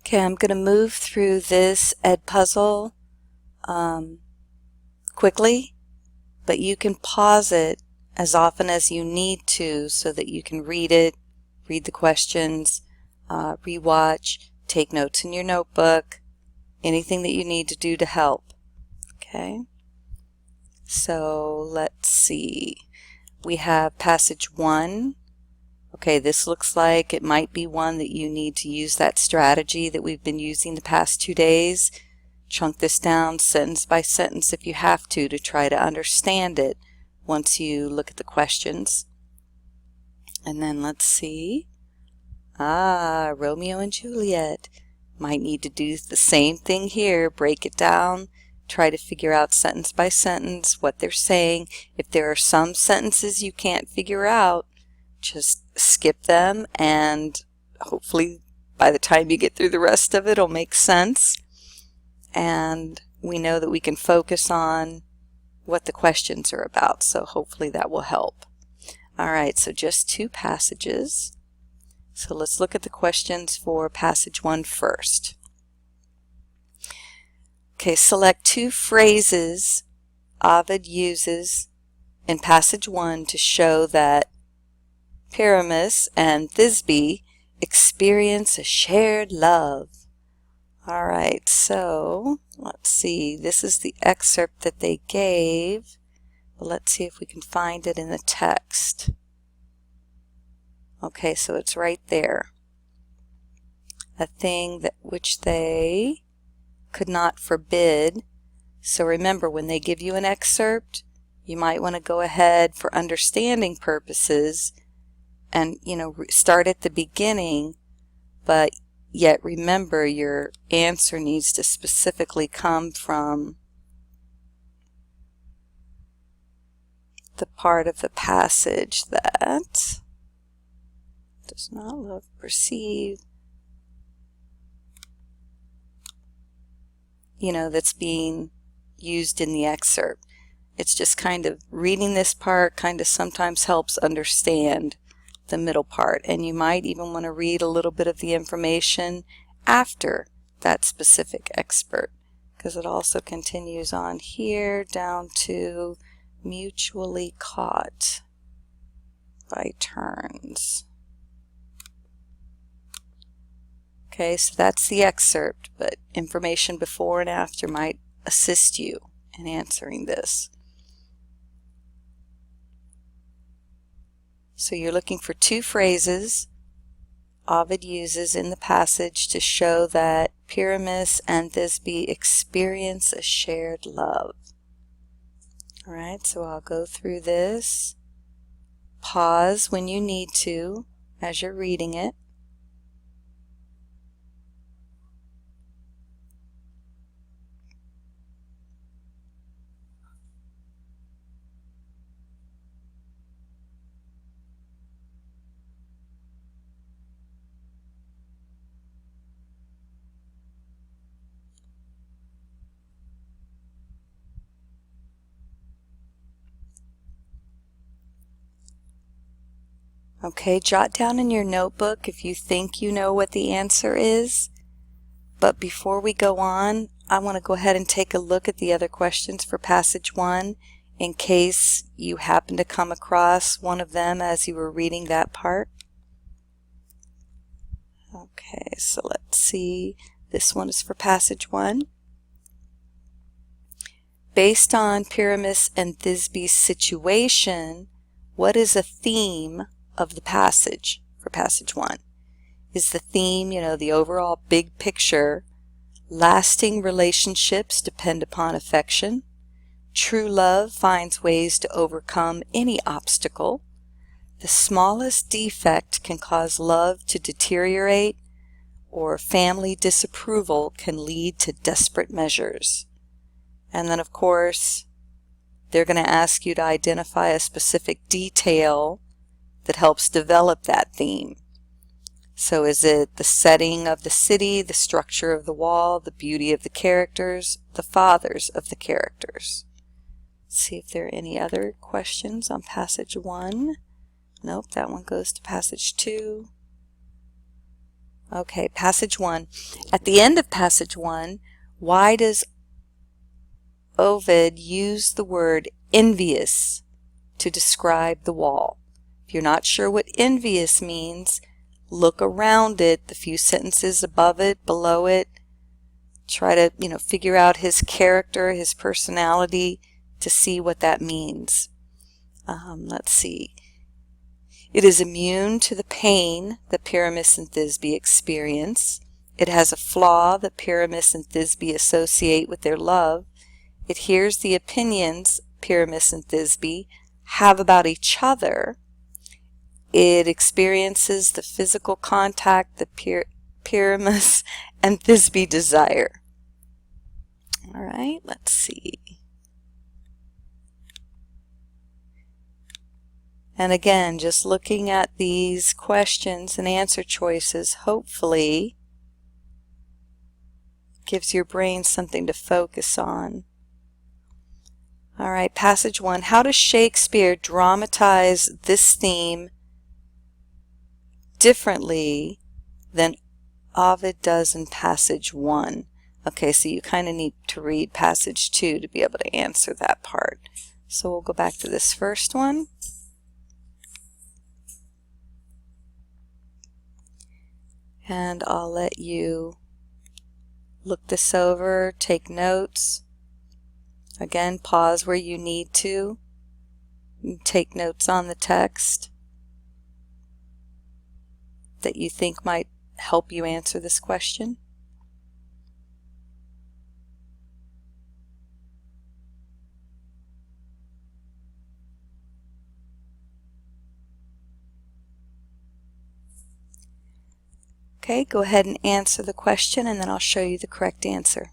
Okay, I'm going to move through this Edpuzzle quickly, but you can pause it as often as you need to so that you can read it, read the questions, rewatch, take notes in your notebook, anything that you need to do to help. Okay, so let's see. We have passage 1. Okay, this looks like it might be one that you need to use that strategy that we've been using the past 2 days. Chunk this down sentence by sentence if you have to try to understand it once you look at the questions. And then let's see. Romeo and Juliet. Might need to do the same thing here. Break it down. Try to figure out sentence by sentence what they're saying. If there are some sentences you can't figure out, just skip them, and hopefully by the time you get through the rest of it, it'll make sense. And we know that we can focus on what the questions are about, so hopefully that will help. Alright, so just 2 passages. So let's look at the questions for passage 1 first. Okay, select 2 phrases Ovid uses in passage 1 to show that Pyramus and Thisbe experience a shared love. Alright, so let's see. This is the excerpt that they gave. But let's see if we can find it in the text. Okay, so it's right there. A thing that which they could not forbid. So remember, when they give you an excerpt, you might want to go ahead for understanding purposes and, start at the beginning, but yet remember your answer needs to specifically come from the part of the passage that does not love perceive, that's being used in the excerpt. It's just kind of reading this part kind of sometimes helps understand the middle part, and you might even want to read a little bit of the information after that specific excerpt, because it also continues on here down to mutually caught by turns. Okay, so that's the excerpt, but information before and after might assist you in answering this. So you're looking for 2 phrases Ovid uses in the passage to show that Pyramus and Thisbe experience a shared love. Alright, so I'll go through this. Pause when you need to as you're reading it. Okay, jot down in your notebook if you think you know what the answer is. But before we go on, I want to go ahead and take a look at the other questions for passage 1 in case you happen to come across one of them as you were reading that part. Okay, so let's see. This one is for passage 1. Based on Pyramus and Thisbe's situation, what is a theme of the passage for passage 1? Is the theme, the overall big picture, lasting relationships depend upon affection, true love finds ways to overcome any obstacle, the smallest defect can cause love to deteriorate, or family disapproval can lead to desperate measures. And then, of course, they're going to ask you to identify a specific detail that helps develop that theme. So is it the setting of the city, the structure of the wall, the beauty of the characters, the fathers of the characters? Let's see if there are any other questions on passage 1. Nope, that one goes to passage 2. Okay, passage 1. At the end of passage 1, why does Ovid use the word envious to describe the wall? If you're not sure what envious means, look around it, the few sentences above it, below it. Try to, figure out his character, his personality, to see what that means. Let's see. It is immune to the pain that Pyramus and Thisbe experience. It has a flaw that Pyramus and Thisbe associate with their love. It hears the opinions Pyramus and Thisbe have about each other. It experiences the physical contact that Pyramus and Thisbe desire. All right, let's see. And again, just looking at these questions and answer choices, hopefully gives your brain something to focus on. All right, passage 1. How does Shakespeare dramatize this theme differently than Ovid does in passage 1? Okay, so you kind of need to read passage 2 to be able to answer that part. So we'll go back to this first one. And I'll let you look this over, take notes. Again, pause where you need to. Take notes on the text that you think might help you answer this question. Okay, go ahead and answer the question and then I'll show you the correct answer.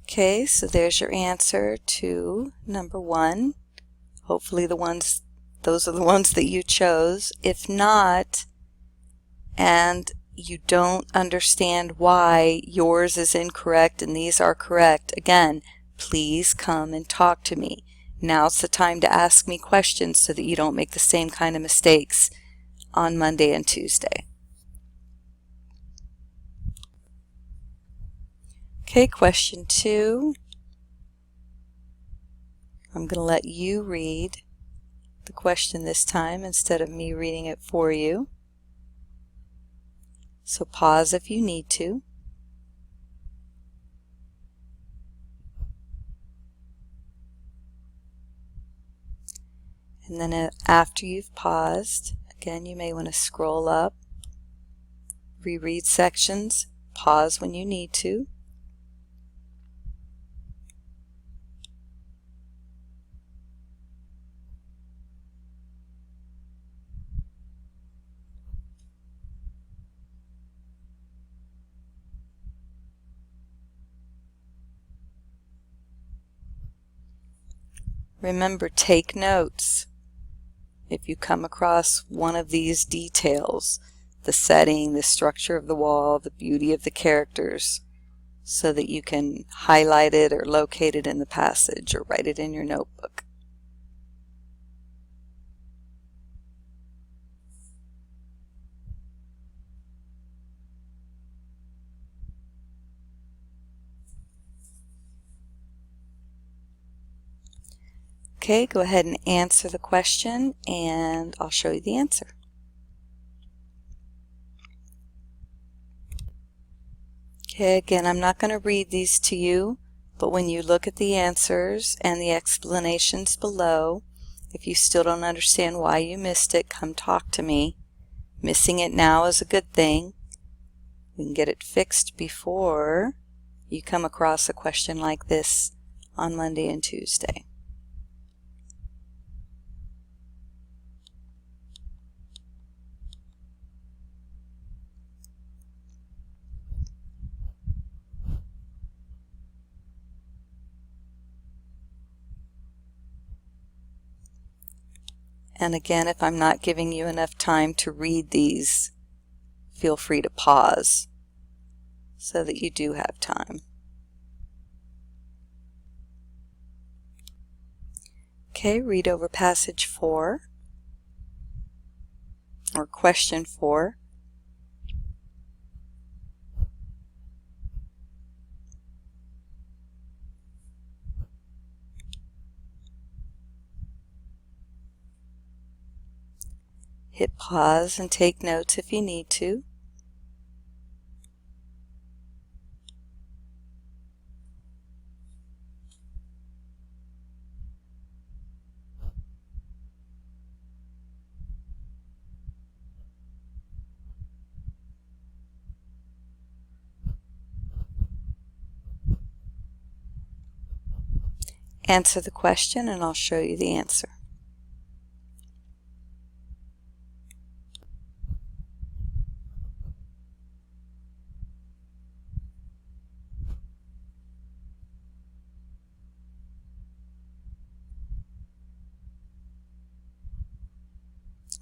Okay, so there's your answer to number 1. Hopefully those are the ones that you chose. If not, and you don't understand why yours is incorrect and these are correct, again, please come and talk to me. Now's the time to ask me questions so that you don't make the same kind of mistakes on Monday and Tuesday. Okay, question 2. I'm going to let you read the question this time instead of me reading it for you. So pause if you need to. And then after you've paused, again, you may want to scroll up, reread sections, pause when you need to. Remember, take notes. If you come across one of these details, the setting, the structure of the wall, the beauty of the characters, so that you can highlight it or locate it in the passage or write it in your notebook. Okay, go ahead and answer the question and I'll show you the answer. Okay, again, I'm not going to read these to you, but when you look at the answers and the explanations below, if you still don't understand why you missed it, come talk to me. Missing it now is a good thing. We can get it fixed before you come across a question like this on Monday and Tuesday. And again, if I'm not giving you enough time to read these, feel free to pause so that you do have time. Okay, read over passage 4, or question 4. Hit pause and take notes if you need to. Answer the question and I'll show you the answer.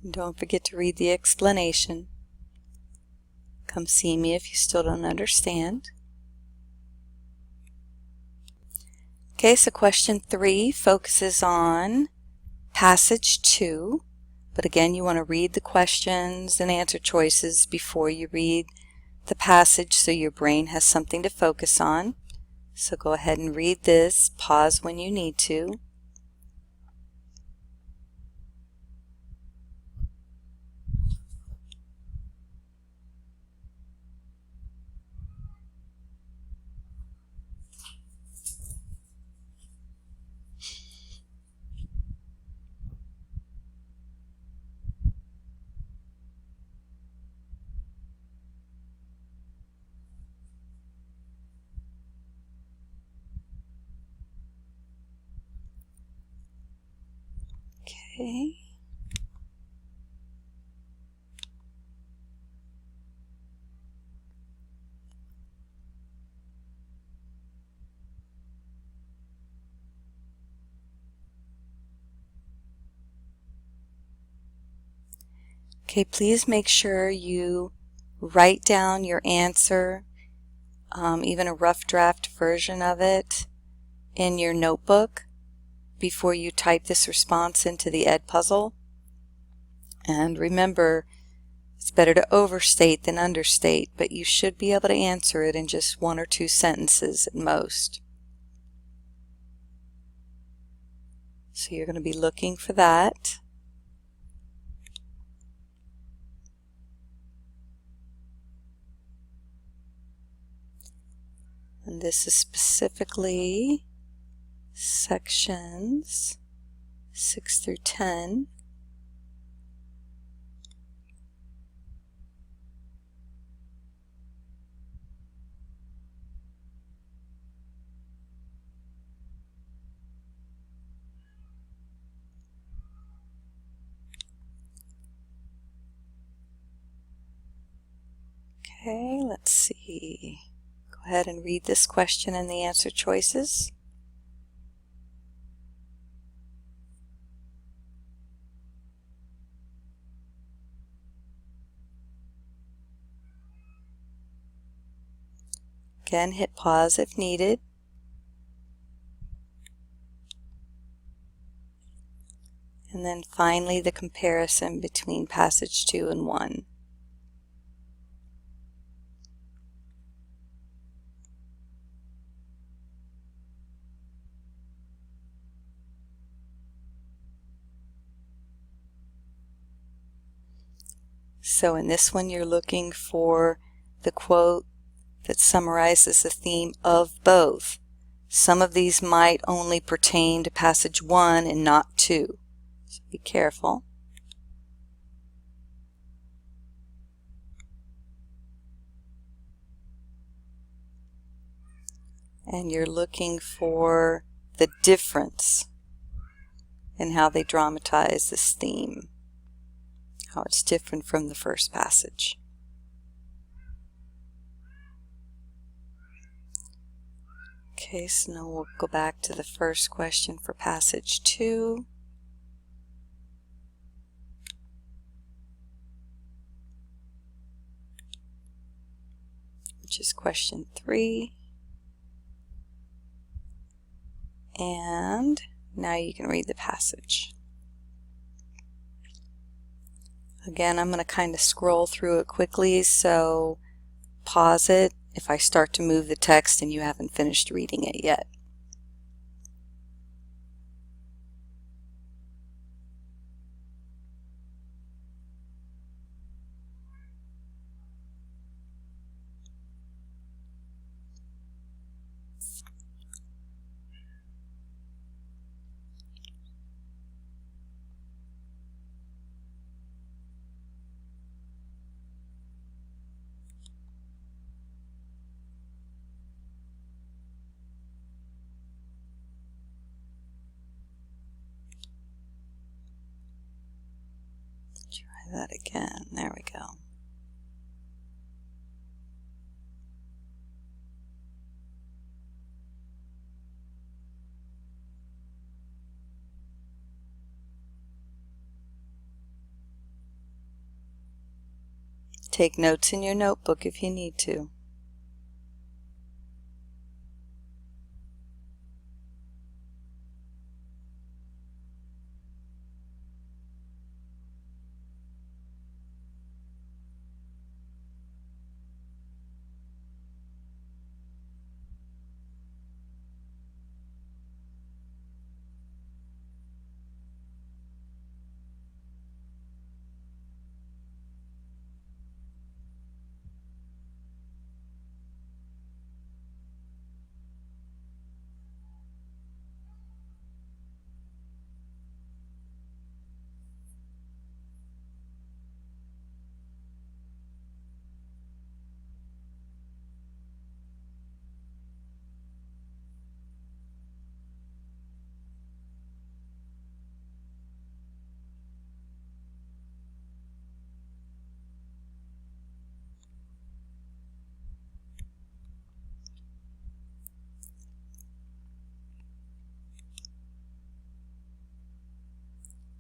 And don't forget to read the explanation. Come see me if you still don't understand. Okay, so question 3 focuses on passage 2, but again you want to read the questions and answer choices before you read the passage so your brain has something to focus on. So go ahead and read this, pause when you need to. Okay. Okay, please make sure you write down your answer, even a rough draft version of it, in your notebook before you type this response into the Edpuzzle. And remember, it's better to overstate than understate, but you should be able to answer it in just 1 or 2 sentences at most. So you're going to be looking for that. And this is specifically sections 6 through 10. Okay, let's see. Go ahead and read this question and the answer choices. Again, hit pause if needed. And then finally the comparison between passage 2 and 1. So in this one you're looking for the quote that summarizes the theme of both. Some of these might only pertain to passage 1 and not 2. So be careful. And you're looking for the difference in how they dramatize this theme, how it's different from the first passage. Okay, so now we'll go back to the first question for passage 2. Which is question 3. And Now you can read the passage. Again, I'm going to kind of scroll through it quickly, so pause it if I start to move the text and you haven't finished reading it yet. Try that again. There we go. Take notes in your notebook if you need to.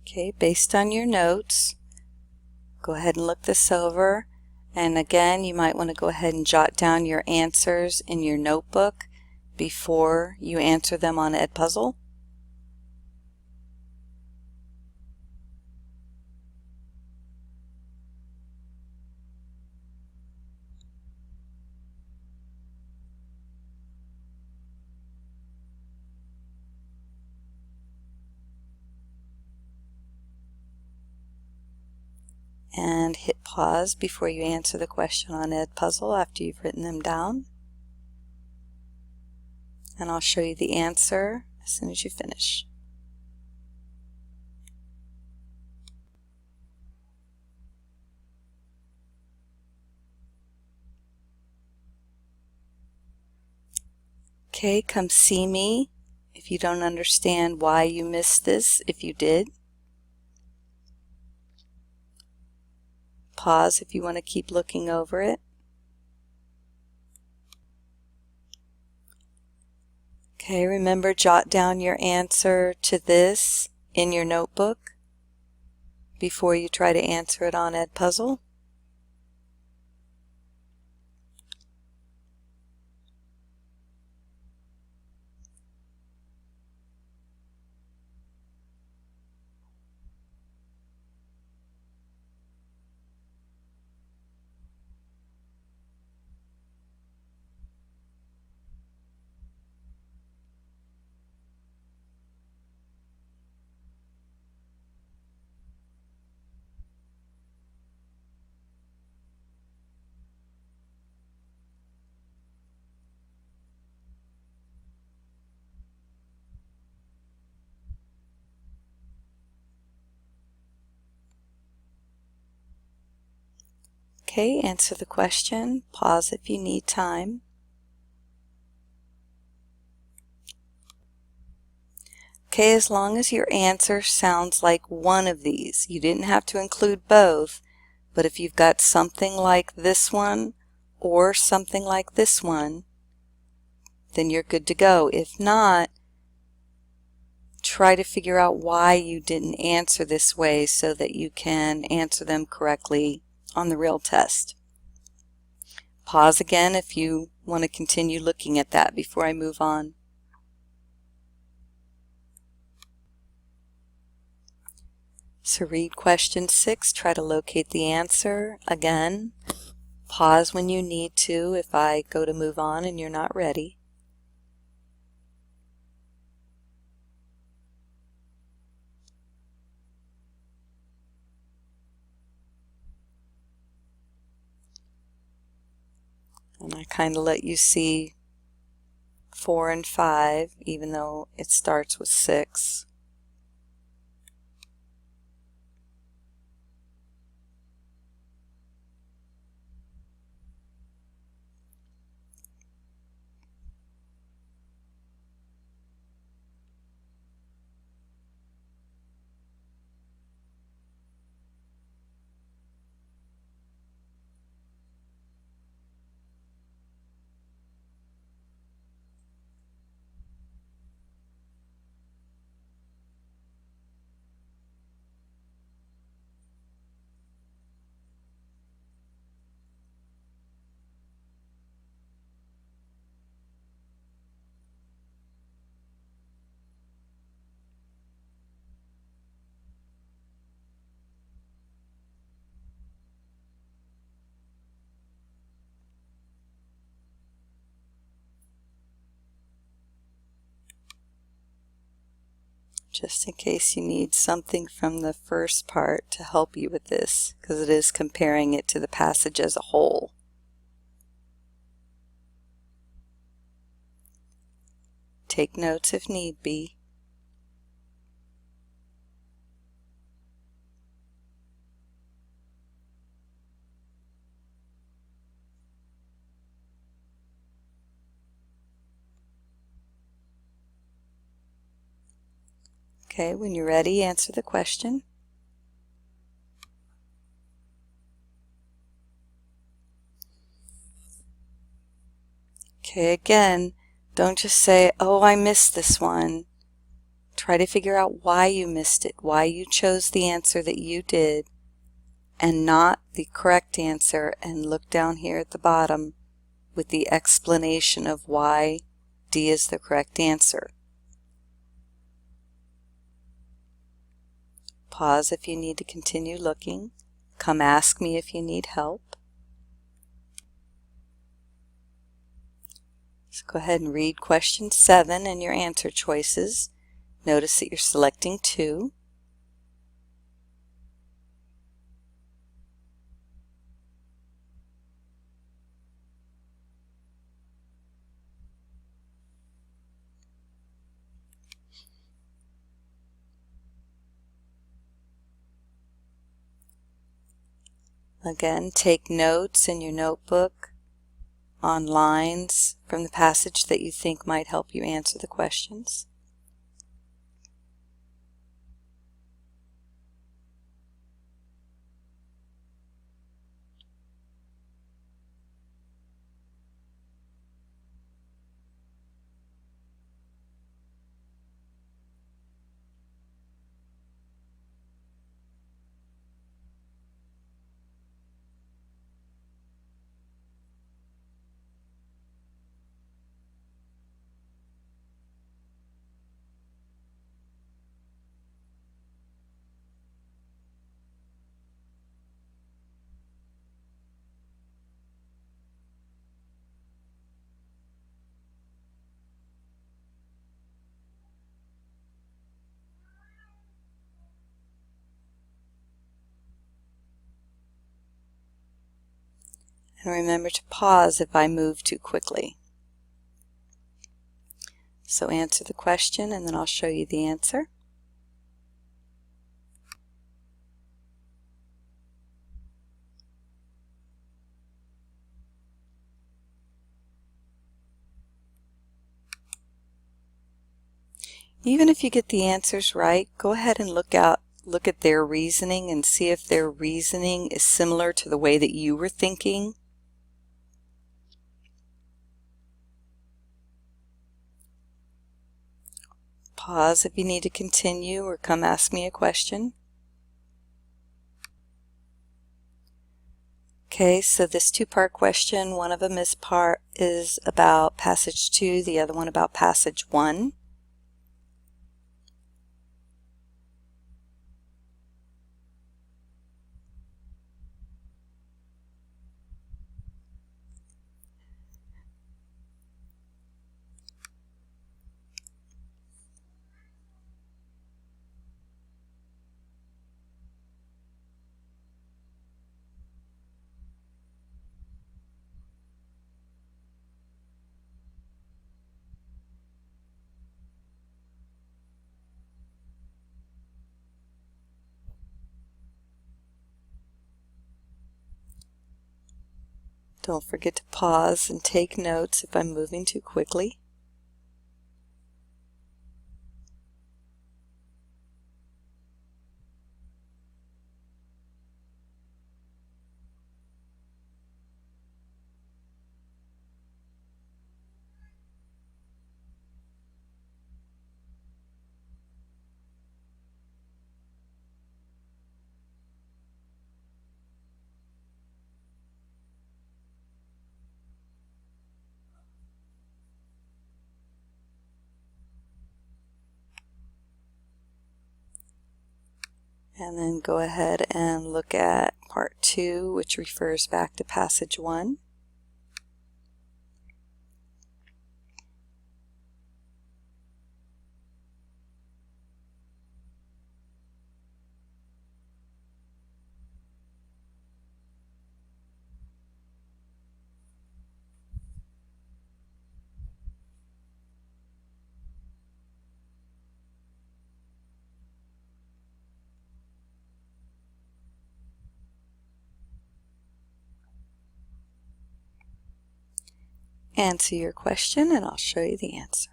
Okay, based on your notes, go ahead and look this over. And again, you might want to go ahead and jot down your answers in your notebook before you answer them on Edpuzzle. And hit pause before you answer the question on Edpuzzle after you've written them down. And I'll show you the answer as soon as you finish. Okay, come see me if you don't understand why you missed this, if you did. Pause if you want to keep looking over it. Okay, remember, jot down your answer to this in your notebook before you try to answer it on Edpuzzle. Okay, answer the question. Pause if you need time. Okay, as long as your answer sounds like one of these, you didn't have to include both, but if you've got something like this one or something like this one, then you're good to go. If not, try to figure out why you didn't answer this way so that you can answer them correctly on the real test. Pause again if you want to continue looking at that before I move on. So read question 6, try to locate the answer. Again, pause when you need to if I go to move on and you're not ready. And I kind of let you see 4 and 5, even though it starts with 6. Just in case you need something from the first part to help you with this, because it is comparing it to the passage as a whole. Take notes if need be. Okay, when you're ready, answer the question. Okay, again, don't just say, oh, I missed this one. Try to figure out why you missed it, why you chose the answer that you did and not the correct answer, and look down here at the bottom with the explanation of why D is the correct answer. Pause if you need to continue looking. Come ask me if you need help. So go ahead and read question 7 and your answer choices. Notice that you're selecting 2. Again, take notes in your notebook on lines from the passage that you think might help you answer the questions. And remember to pause if I move too quickly. So answer the question and then I'll show you the answer. Even if you get the answers right, go ahead and look at their reasoning and see if their reasoning is similar to the way that you were thinking. Pause if you need to continue or come ask me a question. Okay, so this 2-part question, one of them is about passage 2, the other one about passage 1. Don't forget to pause and take notes if I'm moving too quickly. And then go ahead and look at part 2, which refers back to passage 1. Answer your question and I'll show you the answer.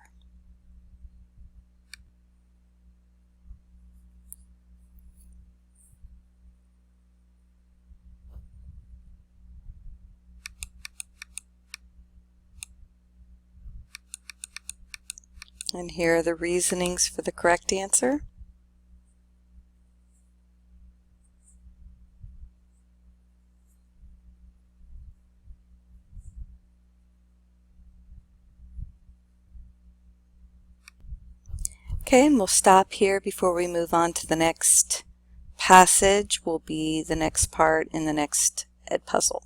And here are the reasonings for the correct answer. Okay, and we'll stop here before we move on to the next passage. Will be the next part in the next Edpuzzle.